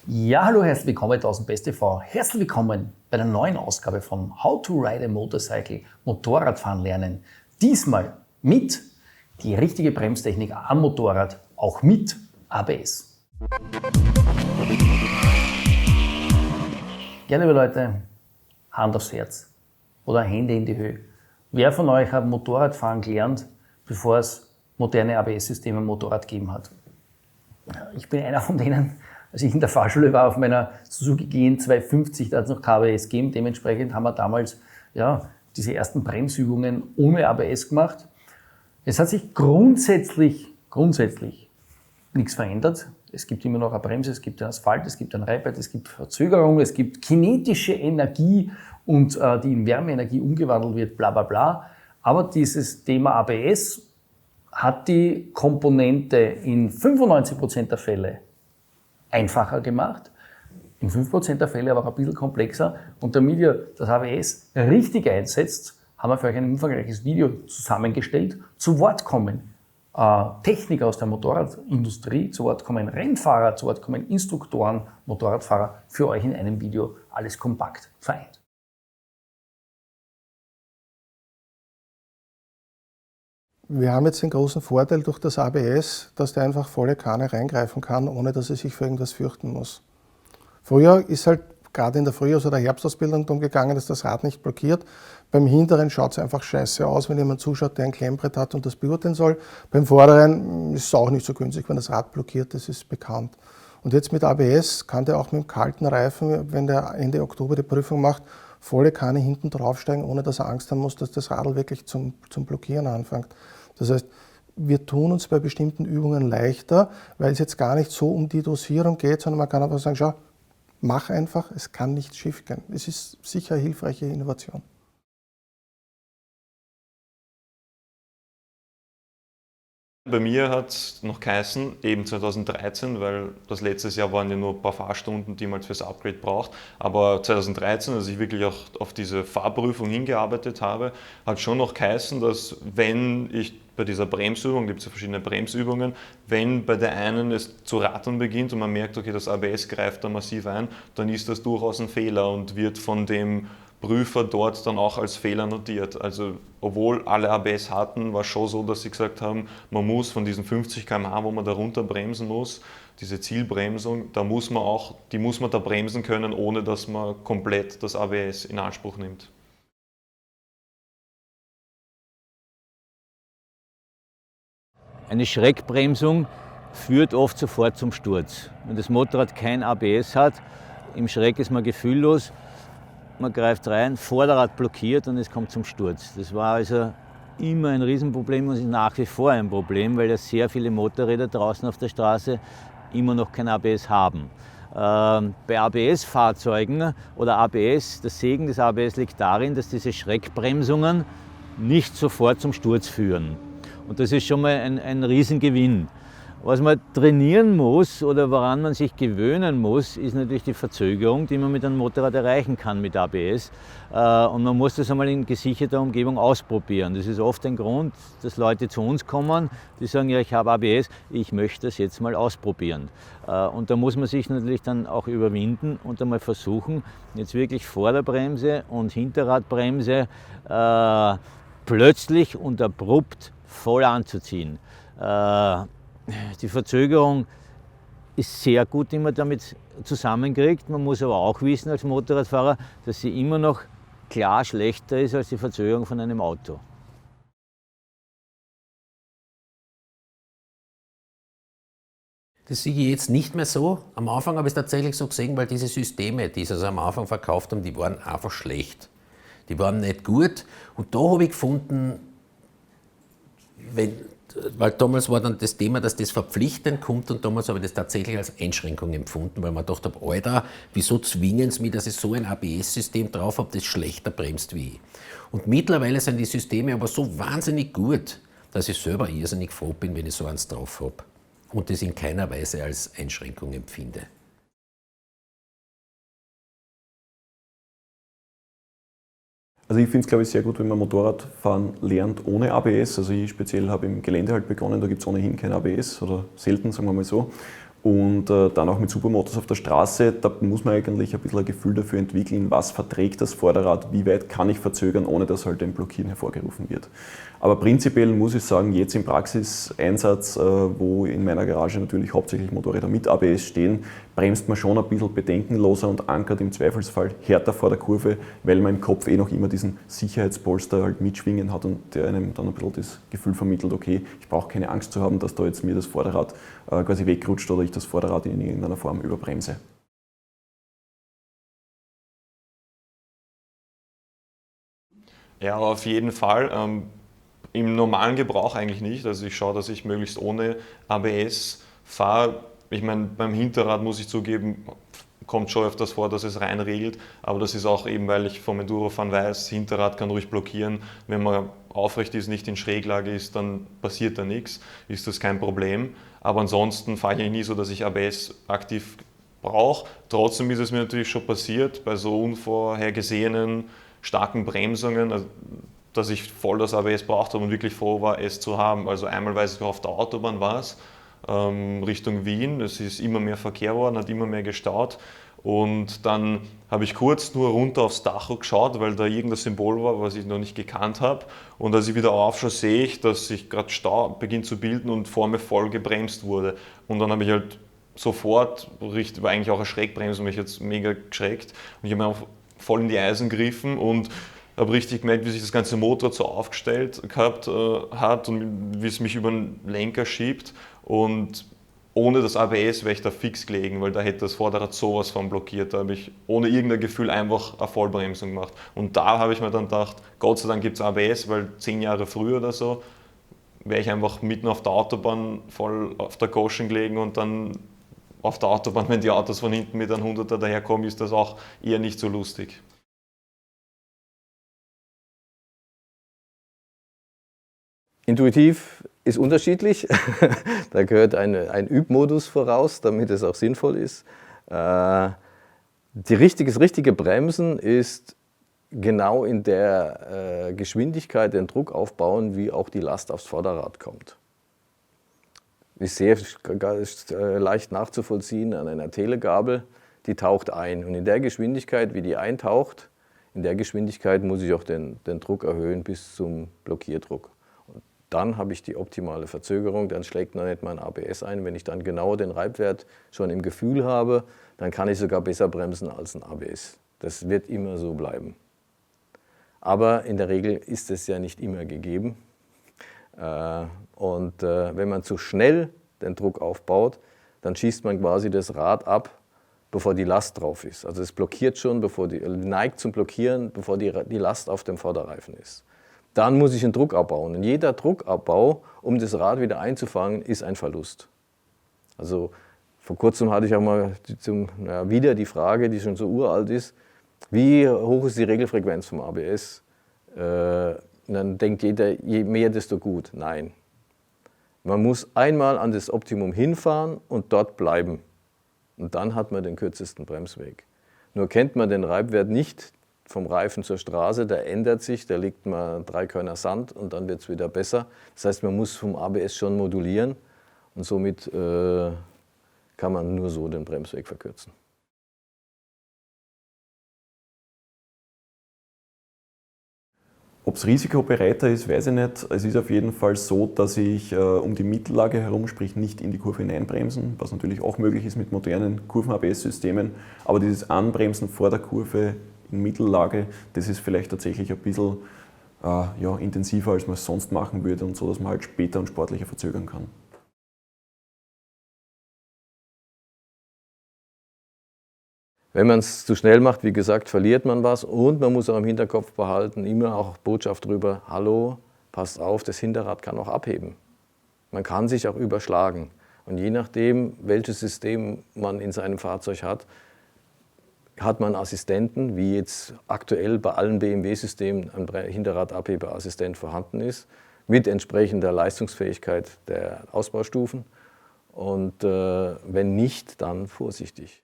Ja, hallo, herzlich willkommen bei 1000 Best TV. Herzlich willkommen bei einer neuen Ausgabe von How to Ride a Motorcycle, Motorradfahren lernen. Diesmal mit die richtige Bremstechnik am Motorrad, auch mit ABS. Ja, liebe Leute, Hand aufs Herz oder Hände in die Höhe. Wer von euch hat Motorradfahren gelernt, bevor es moderne ABS-Systeme am Motorrad gegeben hat? Ich bin einer von denen. Als ich in der Fahrschule war, auf meiner Suzuki GN 250, da hat es noch KBS gegeben. Dementsprechend haben wir damals diese ersten Bremsübungen ohne ABS gemacht. Es hat sich grundsätzlich nichts verändert. Es gibt immer noch eine Bremse, es gibt ein Asphalt, es gibt ein Reibheit, es gibt Verzögerung, es gibt kinetische Energie und die in Wärmeenergie umgewandelt wird, bla bla bla. Aber dieses Thema ABS hat die Komponente in 95% der Fälle einfacher gemacht, in 5% der Fälle aber auch ein bisschen komplexer. Und damit ihr das ABS richtig einsetzt, haben wir für euch ein umfangreiches Video zusammengestellt. Zu Wort kommen Techniker aus der Motorradindustrie, zu Wort kommen Rennfahrer, zu Wort kommen Instruktoren, Motorradfahrer, für euch in einem Video alles kompakt vereint. Wir haben jetzt den großen Vorteil durch das ABS, dass der einfach volle Kanne reingreifen kann, ohne dass er sich für irgendwas fürchten muss. Früher ist halt gerade in der Frühjahrs- oder Herbstausbildung darum gegangen, dass das Rad nicht blockiert. Beim Hinteren schaut es einfach scheiße aus, wenn jemand zuschaut, der ein Klemmbrett hat und das beurteilen soll. Beim Vorderen ist es auch nicht so günstig, wenn das Rad blockiert, das ist bekannt. Und jetzt mit ABS kann der auch mit dem kalten Reifen, wenn der Ende Oktober die Prüfung macht, volle Kanne hinten draufsteigen, ohne dass er Angst haben muss, dass das Radl wirklich zum Blockieren anfängt. Das heißt, wir tun uns bei bestimmten Übungen leichter, weil es jetzt gar nicht so um die Dosierung geht, sondern man kann einfach sagen, schau, mach einfach, es kann nichts schief gehen. Es ist sicher eine hilfreiche Innovation. Bei mir hat es noch geheißen, eben 2013, weil das letztes Jahr waren ja nur ein paar Fahrstunden, die man fürs Upgrade braucht. Aber 2013, als ich wirklich auch auf diese Fahrprüfung hingearbeitet habe, hat schon noch geheißen, dass wenn ich bei dieser Bremsübung, gibt es ja verschiedene Bremsübungen, wenn bei der einen es zu ratteln beginnt und man merkt, okay, das ABS greift da massiv ein, dann ist das durchaus ein Fehler und wird von dem Prüfer dort dann auch als Fehler notiert. Also obwohl alle ABS hatten, war es schon so, dass sie gesagt haben, man muss von diesen 50 km/h, wo man da runter bremsen muss, diese Zielbremsung, die muss man da bremsen können, ohne dass man komplett das ABS in Anspruch nimmt. Eine Schreckbremsung führt oft sofort zum Sturz. Wenn das Motorrad kein ABS hat, im Schreck ist man gefühllos, man greift rein, Vorderrad blockiert und es kommt zum Sturz. Das war also immer ein Riesenproblem und ist nach wie vor ein Problem, weil ja sehr viele Motorräder draußen auf der Straße immer noch kein ABS haben. Bei ABS-Fahrzeugen oder ABS, das Segen des ABS liegt darin, dass diese Schreckbremsungen nicht sofort zum Sturz führen. Und das ist schon mal ein Riesengewinn. Was man trainieren muss oder woran man sich gewöhnen muss, ist natürlich die Verzögerung, die man mit einem Motorrad erreichen kann mit ABS. Und man muss das einmal in gesicherter Umgebung ausprobieren. Das ist oft ein Grund, dass Leute zu uns kommen, die sagen, ja, ich habe ABS, ich möchte das jetzt mal ausprobieren. Und da muss man sich natürlich dann auch überwinden und einmal versuchen, jetzt wirklich Vorderbremse und Hinterradbremse plötzlich und abrupt voll anzuziehen. Die Verzögerung ist sehr gut, die man damit zusammenkriegt. Man muss aber auch wissen als Motorradfahrer, dass sie immer noch klar schlechter ist als die Verzögerung von einem Auto. Das sehe ich jetzt nicht mehr so. Am Anfang habe ich es tatsächlich so gesehen, weil diese Systeme, die sie also am Anfang verkauft haben, die waren einfach schlecht. Die waren nicht gut. Und da habe ich gefunden, weil damals war dann das Thema, dass das verpflichtend kommt und damals habe ich das tatsächlich als Einschränkung empfunden, weil man gedacht habe, Alter, wieso zwingen sie mich, dass ich so ein ABS-System drauf habe, das schlechter bremst wie ich. Und mittlerweile sind die Systeme aber so wahnsinnig gut, dass ich selber irrsinnig froh bin, wenn ich so eins drauf habe und das in keiner Weise als Einschränkung empfinde. Also ich finde es, glaube ich, sehr gut, wenn man Motorradfahren lernt ohne ABS. Also ich speziell habe im Gelände halt begonnen, da gibt es ohnehin kein ABS oder selten, sagen wir mal so. Und dann auch mit Supermotors auf der Straße, da muss man eigentlich ein bisschen ein Gefühl dafür entwickeln, was verträgt das Vorderrad, wie weit kann ich verzögern, ohne dass halt ein Blockieren hervorgerufen wird. Aber prinzipiell muss ich sagen, jetzt im Praxiseinsatz, wo in meiner Garage natürlich hauptsächlich Motorräder mit ABS stehen, bremst man schon ein bisschen bedenkenloser und ankert im Zweifelsfall härter vor der Kurve, weil man im Kopf noch immer diesen Sicherheitspolster halt mitschwingen hat und der einem dann ein bisschen das Gefühl vermittelt, okay, ich brauche keine Angst zu haben, dass da jetzt mir das Vorderrad quasi wegrutscht oder ich das Vorderrad in irgendeiner Form überbremse. Ja, auf jeden Fall. Im normalen Gebrauch eigentlich nicht. Also ich schaue, dass ich möglichst ohne ABS fahre. Ich meine, beim Hinterrad muss ich zugeben, kommt schon öfters vor, dass es reinregelt. Aber das ist auch eben, weil ich vom Endurofahren weiß, Hinterrad kann ruhig blockieren. Wenn man aufrecht ist, nicht in Schräglage ist, dann passiert da nichts. Ist das kein Problem. Aber ansonsten fahre ich nie so, dass ich ABS aktiv brauche. Trotzdem ist es mir natürlich schon passiert, bei so unvorhergesehenen starken Bremsungen, also dass ich voll das ABS braucht habe und wirklich froh war, es zu haben. Also einmal weiß ich, auf der Autobahn war es, Richtung Wien. Es ist immer mehr Verkehr geworden, hat immer mehr gestaut. Und dann habe ich kurz nur runter aufs Tacho geschaut, weil da irgendein Symbol war, was ich noch nicht gekannt habe. Und als ich wieder aufschaue, sehe ich, dass sich gerade Stau beginnt zu bilden und vor mir voll gebremst wurde. Und dann habe ich halt sofort, war eigentlich auch eine Schrägbremse, mich jetzt mega geschreckt. Und ich habe mir auch voll in die Eisen gegriffen und habe richtig gemerkt, wie sich das ganze Motorrad so aufgestellt gehabt hat und wie es mich über den Lenker schiebt. Und ohne das ABS wäre ich da fix gelegen, weil da hätte das Vorderrad sowas von blockiert. Da habe ich ohne irgendein Gefühl einfach eine Vollbremsung gemacht. Und da habe ich mir dann gedacht, Gott sei Dank gibt es ABS, weil 10 Jahre früher oder so wäre ich einfach mitten auf der Autobahn voll auf der Goschen gelegen und dann auf der Autobahn, wenn die Autos von hinten mit einem 100er daherkommen, ist das auch eher nicht so lustig. Intuitiv ist unterschiedlich. Da gehört ein Übmodus voraus, damit es auch sinnvoll ist. Das richtige Bremsen ist genau in der Geschwindigkeit den Druck aufbauen, wie auch die Last aufs Vorderrad kommt. Ist sehr leicht nachzuvollziehen an einer Telegabel, die taucht ein. Und in der Geschwindigkeit, wie die eintaucht, in der Geschwindigkeit muss ich auch den Druck erhöhen bis zum Blockierdruck. Dann habe ich die optimale Verzögerung, dann schlägt noch nicht mein ABS ein. Wenn ich dann genau den Reibwert schon im Gefühl habe, dann kann ich sogar besser bremsen als ein ABS. Das wird immer so bleiben. Aber in der Regel ist es ja nicht immer gegeben. Wenn man zu schnell den Druck aufbaut, dann schießt man quasi das Rad ab, bevor die Last drauf ist. Also es blockiert schon, neigt zum Blockieren, bevor die Last auf dem Vorderreifen ist. Dann muss ich einen Druck abbauen. Und jeder Druckabbau, um das Rad wieder einzufangen, ist ein Verlust. Also vor kurzem hatte ich auch mal wieder die Frage, die schon so uralt ist, wie hoch ist die Regelfrequenz vom ABS? Und dann denkt jeder, je mehr, desto gut. Nein. Man muss einmal an das Optimum hinfahren und dort bleiben. Und dann hat man den kürzesten Bremsweg. Nur kennt man den Reibwert nicht vom Reifen zur Straße, der ändert sich, da liegt mal 3 Körner Sand und dann wird es wieder besser. Das heißt, man muss vom ABS schon modulieren und somit kann man nur so den Bremsweg verkürzen. Ob es risikobereiter ist, weiß ich nicht. Es ist auf jeden Fall so, dass ich um die Mittellage herum, sprich nicht in die Kurve hineinbremsen, was natürlich auch möglich ist mit modernen Kurven-ABS-Systemen. Aber dieses Anbremsen vor der Kurve in Mittellage, das ist vielleicht tatsächlich ein bisschen intensiver, als man es sonst machen würde und so, dass man halt später und sportlicher verzögern kann. Wenn man es zu schnell macht, wie gesagt, verliert man was und man muss auch im Hinterkopf behalten, immer auch Botschaft drüber, hallo, passt auf, das Hinterrad kann auch abheben. Man kann sich auch überschlagen und je nachdem, welches System man in seinem Fahrzeug hat man Assistenten, wie jetzt aktuell bei allen BMW-Systemen ein Hinterradabheberassistent vorhanden ist, mit entsprechender Leistungsfähigkeit der Ausbaustufen. Und wenn nicht, dann vorsichtig.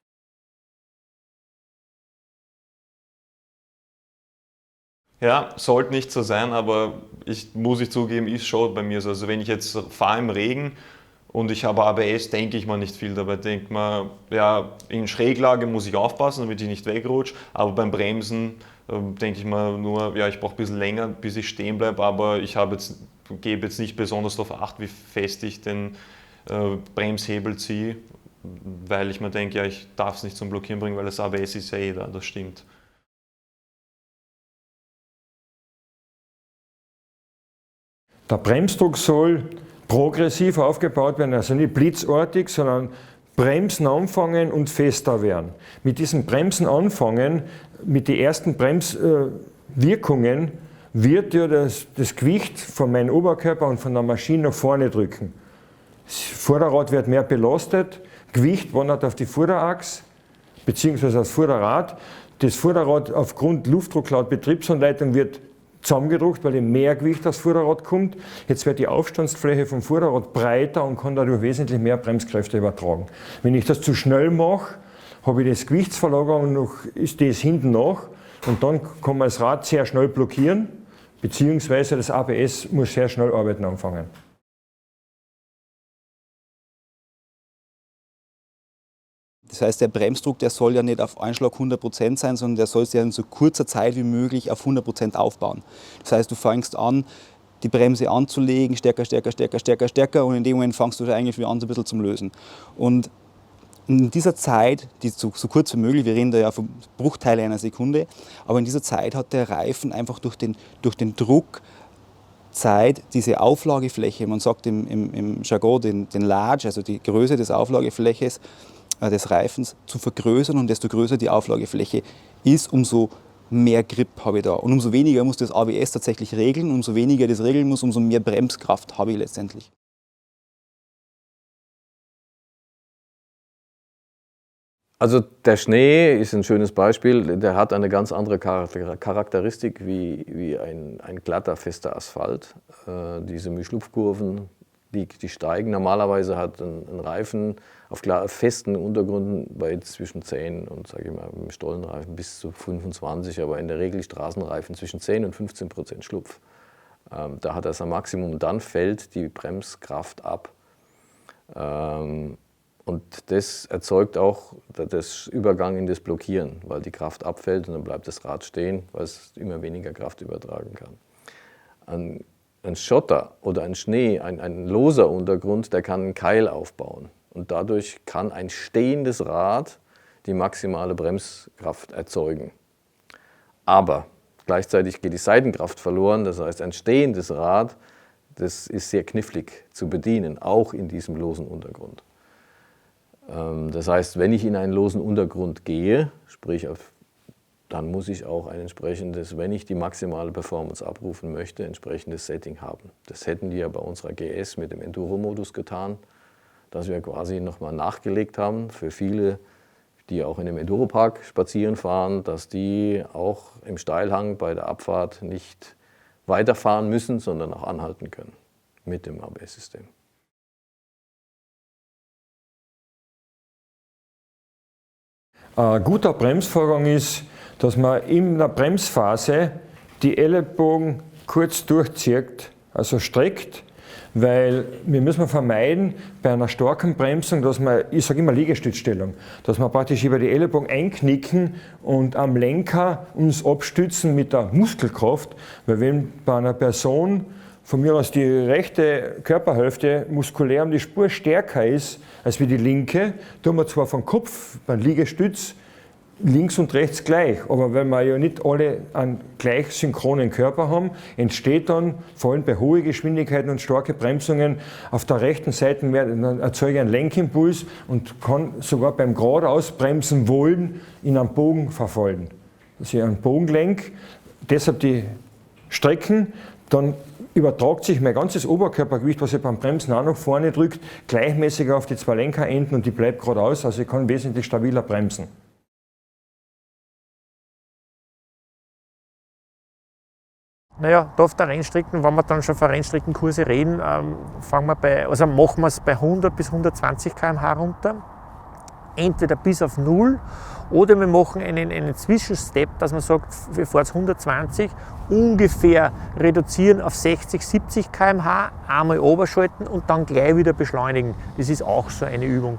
Ja, sollte nicht so sein, aber muss ich zugeben, ist schon bei mir so. Also wenn ich jetzt fahre im Regen Und ich habe ABS, denke ich mal nicht viel dabei. Denke mal, ja, in Schräglage muss ich aufpassen, damit ich nicht wegrutsche. Aber beim Bremsen denke ich mal nur, ja, ich brauche ein bisschen länger, bis ich stehen bleibe. Aber ich gebe jetzt nicht besonders darauf Acht, wie fest ich den Bremshebel ziehe. Weil ich mir denke, ja, ich darf es nicht zum Blockieren bringen, weil das ABS ist ja eh da, das stimmt. Der Bremsdruck soll progressiv aufgebaut werden, also nicht blitzartig, sondern bremsen anfangen und fester werden. Mit diesem Bremsen anfangen, mit den ersten Bremswirkungen, wird ja das Gewicht von meinem Oberkörper und von der Maschine nach vorne drücken. Das Vorderrad wird mehr belastet, Gewicht wandert auf die Vorderachse bzw. aufs Vorderrad. Das Vorderrad aufgrund Luftdruck laut Betriebsanleitung wird zusammengedrückt, weil mehr Gewicht aufs Vorderrad kommt. Jetzt wird die Aufstandsfläche vom Vorderrad breiter und kann dadurch wesentlich mehr Bremskräfte übertragen. Wenn ich das zu schnell mache, habe ich das Gewichtsverlagerung und noch ist das hinten nach und dann kann man das Rad sehr schnell blockieren, beziehungsweise das ABS muss sehr schnell arbeiten anfangen. Das heißt, der Bremsdruck, der soll ja nicht auf Anschlag 100% sein, sondern der soll sich ja in so kurzer Zeit wie möglich auf 100% aufbauen. Das heißt, du fängst an, die Bremse anzulegen, stärker, stärker, stärker, stärker, stärker und in dem Moment fängst du da eigentlich wieder an, so ein bisschen zum Lösen. Und in dieser Zeit, die so kurz wie möglich, wir reden da ja von Bruchteilen einer Sekunde, aber in dieser Zeit hat der Reifen einfach durch den Druck Zeit, diese Auflagefläche, man sagt im Jargon den Large, also die Größe des Auflagefläches, des Reifens zu vergrößern und desto größer die Auflagefläche ist, umso mehr Grip habe ich da. Und umso weniger muss das ABS tatsächlich regeln, umso weniger das regeln muss, umso mehr Bremskraft habe ich letztendlich. Also der Schnee ist ein schönes Beispiel, der hat eine ganz andere Charakteristik wie ein glatter, fester Asphalt. Diese Mühlschlupfkurven, die steigen. Normalerweise hat ein Reifen auf festen Untergründen bei zwischen 10 und, sage ich mal, im Stollenreifen bis zu 25, aber in der Regel Straßenreifen zwischen 10 und 15% Schlupf. Da hat er sein Maximum, dann fällt die Bremskraft ab. Und das erzeugt auch das Übergang in das Blockieren, weil die Kraft abfällt und dann bleibt das Rad stehen, weil es immer weniger Kraft übertragen kann. Ein Schotter oder ein Schnee, ein loser Untergrund, der kann einen Keil aufbauen. Und dadurch kann ein stehendes Rad die maximale Bremskraft erzeugen. Aber gleichzeitig geht die Seitenkraft verloren, das heißt ein stehendes Rad, das ist sehr knifflig zu bedienen, auch in diesem losen Untergrund. Das heißt, wenn ich in einen losen Untergrund gehe, sprich dann muss ich auch ein entsprechendes, wenn ich die maximale Performance abrufen möchte, entsprechendes Setting haben. Das hätten die ja bei unserer GS mit dem Enduro-Modus getan, dass wir quasi nochmal nachgelegt haben für viele, die auch in dem Enduro-Park spazieren fahren, dass die auch im Steilhang bei der Abfahrt nicht weiterfahren müssen, sondern auch anhalten können mit dem ABS-System. Ein guter Bremsvorgang ist, dass man in der Bremsphase die Ellenbogen kurz durchzieht, also streckt, weil wir müssen vermeiden bei einer starken Bremsung, dass man, ich sage immer Liegestützstellung, dass wir praktisch über die Ellenbogen einknicken und am Lenker uns abstützen mit der Muskelkraft, weil wenn bei einer Person von mir aus die rechte Körperhälfte muskulär um die Spur stärker ist als wie die linke, tun wir zwar vom Kopf beim Liegestütz links und rechts gleich, aber weil wir ja nicht alle einen gleich synchronen Körper haben, entsteht dann, vor allem bei hohen Geschwindigkeiten und starke Bremsungen, auf der rechten Seite mehr, dann erzeuge ich einen Lenkimpuls und kann sogar beim geradeausbremsen wollen in einen Bogen verfallen. Also einen Bogenlenk, deshalb die Strecken, dann übertragt sich mein ganzes Oberkörpergewicht, was ich beim Bremsen auch noch vorne drückt, gleichmäßig auf die zwei Lenkerenden und die bleibt geradeaus, also ich kann wesentlich stabiler bremsen. Naja, da auf der Rennstrecken, wenn wir dann schon von Rennstreckenkurse reden, machen wir es bei 100 bis 120 km/h runter. Entweder bis auf 0 Oder wir machen einen Zwischenstep, dass man sagt, wir fahren 120, ungefähr reduzieren auf 60, 70 km/h, einmal runterschalten und dann gleich wieder beschleunigen. Das ist auch so eine Übung.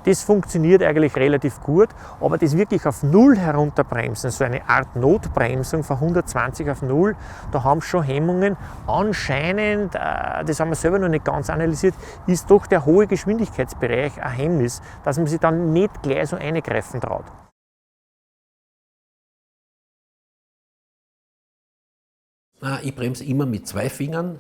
Das funktioniert eigentlich relativ gut, aber das wirklich auf 0 herunterbremsen, so eine Art Notbremsung von 120 auf 0, da haben schon Hemmungen. Anscheinend, das haben wir selber noch nicht ganz analysiert, ist doch der hohe Geschwindigkeitsbereich ein Hemmnis, dass man sich dann nicht gleich so eingreifen traut. Ich bremse immer mit 2 Fingern.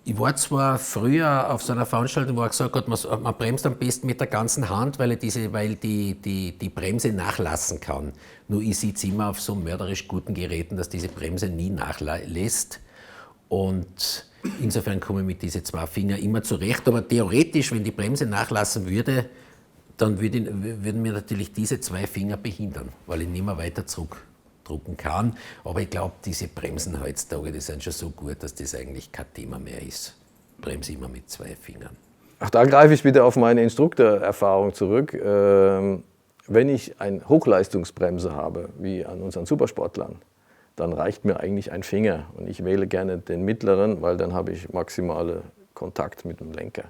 Ich war zwar früher auf so einer Veranstaltung, wo er gesagt hat, man bremst am besten mit der ganzen Hand, weil die Bremse nachlassen kann. Nur ich sitze immer auf so mörderisch guten Geräten, dass diese Bremse nie nachlässt. Und insofern komme ich mit diesen 2 Fingern immer zurecht. Aber theoretisch, wenn die Bremse nachlassen würde, dann würden mir natürlich diese 2 Finger behindern, weil ich nicht mehr weiter zurückdrücken kann. Aber ich glaube, diese Bremsen heutzutage, die sind schon so gut, dass das eigentlich kein Thema mehr ist. Ich bremse immer mit 2 Fingern. Auch da greife ich wieder auf meine Instruktorerfahrung zurück. Wenn ich einen Hochleistungsbremser habe, wie an unseren Supersportlern, dann reicht mir eigentlich ein Finger. Und ich wähle gerne den mittleren, weil dann habe ich maximalen Kontakt mit dem Lenker.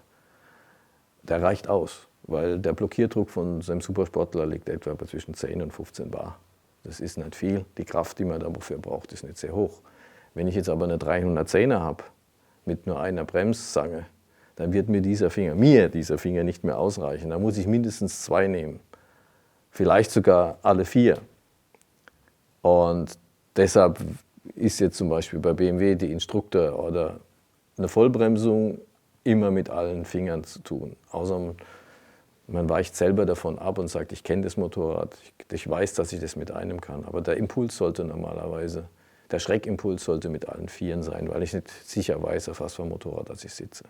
Der reicht aus, weil der Blockierdruck von so einem Supersportler liegt etwa zwischen 10 und 15 Bar. Das ist nicht viel. Die Kraft, die man dafür braucht, ist nicht sehr hoch. Wenn ich jetzt aber eine 310er habe, mit nur einer Bremszange, dann wird mir dieser Finger nicht mehr ausreichen. Da muss ich mindestens 2 nehmen. Vielleicht sogar alle 4. Und deshalb ist jetzt zum Beispiel bei BMW die Instruktor oder eine Vollbremsung immer mit allen Fingern zu tun. Außer man weicht selber davon ab und sagt, ich kenne das Motorrad, ich weiß, dass ich das mit einem kann. Aber der Impuls sollte normalerweise, der Schreckimpuls sollte mit allen 4 sein, weil ich nicht sicher weiß, auf was für ein Motorrad ich sitze.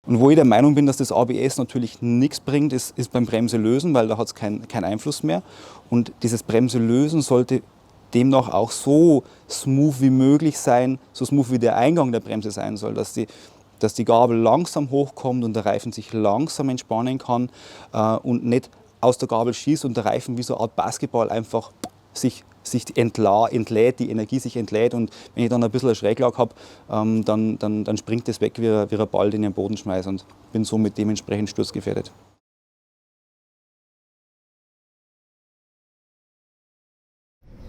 Und wo ich der Meinung bin, dass das ABS natürlich nichts bringt, ist beim Bremselösen, weil da hat es keinen Einfluss mehr. Und dieses Bremselösen sollte demnach auch so smooth wie möglich sein, so smooth wie der Eingang der Bremse sein soll, dass die Gabel langsam hochkommt und der Reifen sich langsam entspannen kann und nicht aus der Gabel schießt und der Reifen wie so eine Art Basketball einfach sich entlädt, die Energie sich entlädt, und wenn ich dann ein bisschen eine Schräglage habe, dann springt das weg wie ein Ball, den ich am Boden schmeiße, und bin somit dementsprechend sturzgefährdet.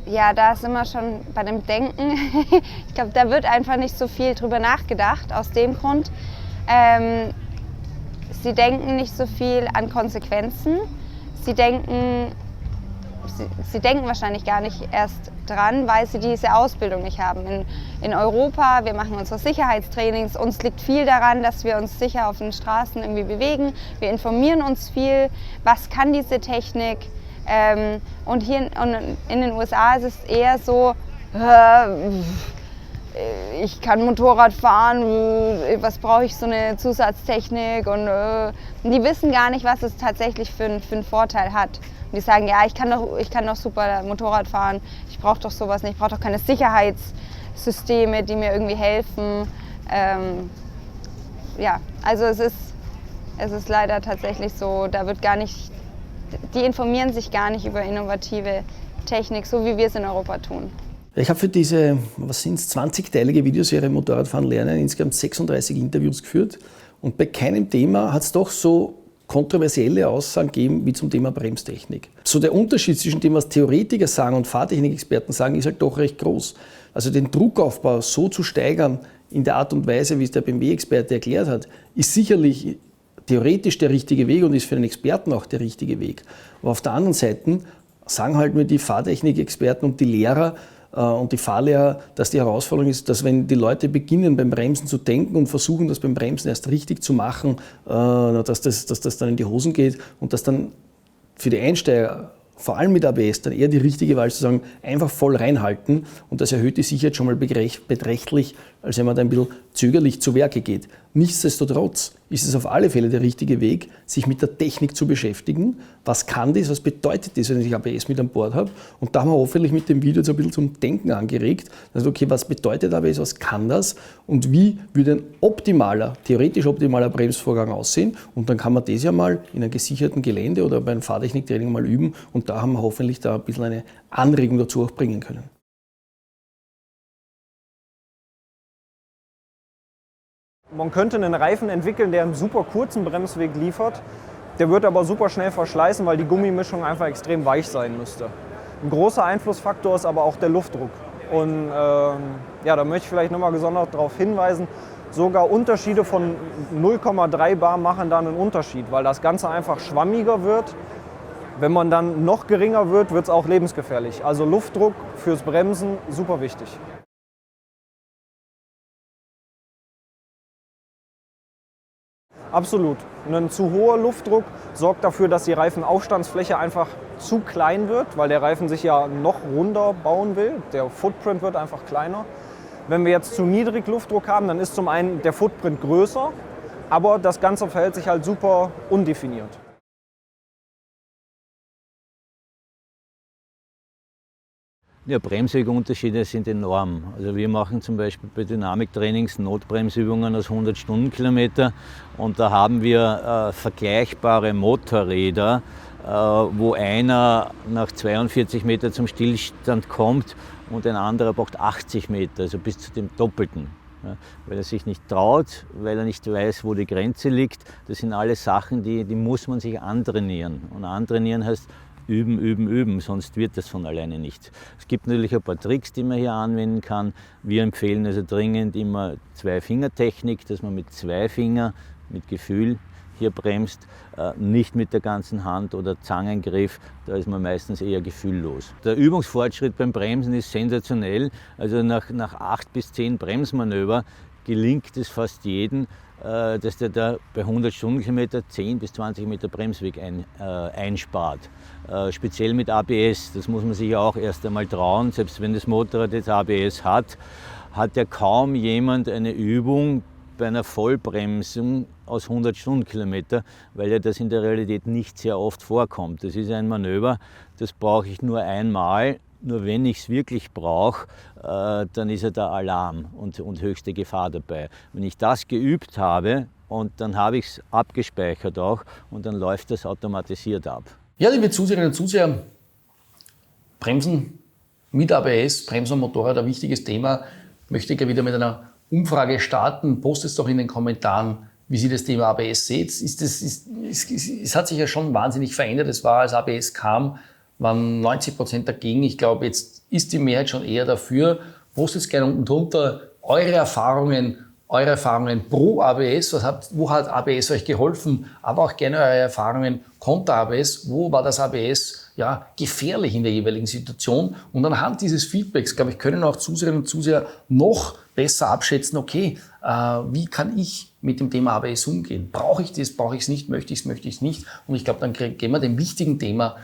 Ja, da sind wir schon bei dem Denken. Ich glaube, da wird einfach nicht so viel drüber nachgedacht, aus dem Grund. Sie denken nicht so viel an Konsequenzen. Sie denken wahrscheinlich gar nicht erst dran, weil sie diese Ausbildung nicht haben. In Europa, wir machen unsere Sicherheitstrainings, uns liegt viel daran, dass wir uns sicher auf den Straßen irgendwie bewegen. Wir informieren uns viel, was kann diese Technik. Und hier in den USA ist es eher so, ich kann Motorrad fahren, was brauche ich so eine Zusatztechnik, und die wissen gar nicht, was es tatsächlich für einen Vorteil hat. Und die sagen, ja, ich kann doch super Motorrad fahren, ich brauche doch sowas nicht, ich brauche doch keine Sicherheitssysteme, die mir irgendwie helfen. Ja, also es ist leider tatsächlich so, die informieren sich gar nicht über innovative Technik, so wie wir es in Europa tun. Ich habe für diese, 20-teilige Videoserie Motorradfahren lernen insgesamt 36 Interviews geführt, und bei keinem Thema hat es doch so kontroversielle Aussagen gegeben wie zum Thema Bremstechnik. So der Unterschied zwischen dem, was Theoretiker sagen und Fahrtechnikexperten sagen, ist halt doch recht groß. Also den Druckaufbau so zu steigern in der Art und Weise, wie es der BMW-Experte erklärt hat, ist sicherlich theoretisch der richtige Weg und ist für den Experten auch der richtige Weg. Aber auf der anderen Seite sagen halt nur die Fahrtechnikexperten und die Lehrer und die Fahrlehrer, dass die Herausforderung ist, dass wenn die Leute beginnen beim Bremsen zu denken und versuchen, das beim Bremsen erst richtig zu machen, dass das dann in die Hosen geht, und dass dann für die Einsteiger, vor allem mit ABS, dann eher die richtige Wahl zu sagen, einfach voll reinhalten, und das erhöht die Sicherheit schon mal beträchtlich, als wenn man da ein bisschen zögerlich zu Werke geht. Nichtsdestotrotz ist es auf alle Fälle der richtige Weg, sich mit der Technik zu beschäftigen. Was kann das, was bedeutet das, wenn ich ABS mit an Bord habe? Und da haben wir hoffentlich mit dem Video jetzt ein bisschen zum Denken angeregt. Also okay, was bedeutet ABS, was kann das und wie würde ein theoretisch optimaler Bremsvorgang aussehen? Und dann kann man das ja mal in einem gesicherten Gelände oder bei einem Fahrtechniktraining mal üben und da haben wir hoffentlich da ein bisschen eine Anregung dazu auch bringen können. Man könnte einen Reifen entwickeln, der einen super kurzen Bremsweg liefert. Der wird aber super schnell verschleißen, weil die Gummimischung einfach extrem weich sein müsste. Ein großer Einflussfaktor ist aber auch der Luftdruck. Und ja, da möchte ich vielleicht nochmal gesondert darauf hinweisen, sogar Unterschiede von 0,3 bar machen dann einen Unterschied, weil das Ganze einfach schwammiger wird. Wenn man dann noch geringer wird, wird es auch lebensgefährlich. Also Luftdruck fürs Bremsen super wichtig. Absolut. Ein zu hoher Luftdruck sorgt dafür, dass die Reifenaufstandsfläche einfach zu klein wird, weil der Reifen sich ja noch runder bauen will. Der Footprint wird einfach kleiner. Wenn wir jetzt zu niedrig Luftdruck haben, dann ist zum einen der Footprint größer, aber das Ganze verhält sich halt super undefiniert. Ja, Bremswegunterschiede sind enorm. Also wir machen zum Beispiel bei Dynamiktrainings Notbremsübungen aus 100 Stundenkilometer und da haben wir vergleichbare Motorräder, wo einer nach 42 Meter zum Stillstand kommt und ein anderer braucht 80 Meter, also bis zu dem Doppelten. Ja, weil er sich nicht traut, weil er nicht weiß, wo die Grenze liegt. Das sind alles Sachen, die muss man sich antrainieren. Und antrainieren heißt üben, üben, üben, sonst wird das von alleine nicht. Es gibt natürlich ein paar Tricks, die man hier anwenden kann. Wir empfehlen also dringend immer Zwei-Finger-Technik, dass man mit 2 Fingern, mit Gefühl hier bremst, nicht mit der ganzen Hand oder Zangengriff, da ist man meistens eher gefühllos. Der Übungsfortschritt beim Bremsen ist sensationell, also nach 8 bis 10 Bremsmanöver gelingt es fast jedem, dass der da bei 100 Stundenkilometer 10 bis 20 Meter Bremsweg einspart. Speziell mit ABS, das muss man sich ja auch erst einmal trauen. Selbst wenn das Motorrad jetzt ABS hat, hat ja kaum jemand eine Übung bei einer Vollbremsung aus 100 Stundenkilometer, weil ja das in der Realität nicht sehr oft vorkommt. Das ist ein Manöver, das brauche ich nur einmal. Nur wenn ich es wirklich brauche, dann ist ja der Alarm und höchste Gefahr dabei. Wenn ich das geübt habe und dann habe ich es abgespeichert auch und dann läuft das automatisiert ab. Ja, liebe Zuseherinnen und Zuseher, Bremsen mit ABS, Bremsen am Motorrad, ein wichtiges Thema. Möchte ich wieder mit einer Umfrage starten. Postet es doch in den Kommentaren, wie Sie das Thema ABS seht. Es hat sich ja schon wahnsinnig verändert. Es war, als ABS kam, waren 90% dagegen. Ich glaube, jetzt ist die Mehrheit schon eher dafür. Postet gerne unten drunter eure Erfahrungen pro ABS. Wo hat ABS euch geholfen? Aber auch gerne eure Erfahrungen kontra ABS. Wo war das ABS gefährlich in der jeweiligen Situation? Und anhand dieses Feedbacks, glaube ich, können auch Zuseherinnen und Zuseher noch besser abschätzen, okay, wie kann ich mit dem Thema ABS umgehen? Brauche ich das, brauche ich es nicht, möchte ich es nicht? Und ich glaube, dann geben wir dem wichtigen Thema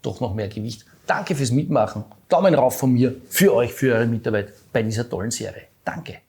doch noch mehr Gewicht. Danke fürs Mitmachen. Daumen rauf von mir für euch, für eure Mitarbeit bei dieser tollen Serie. Danke.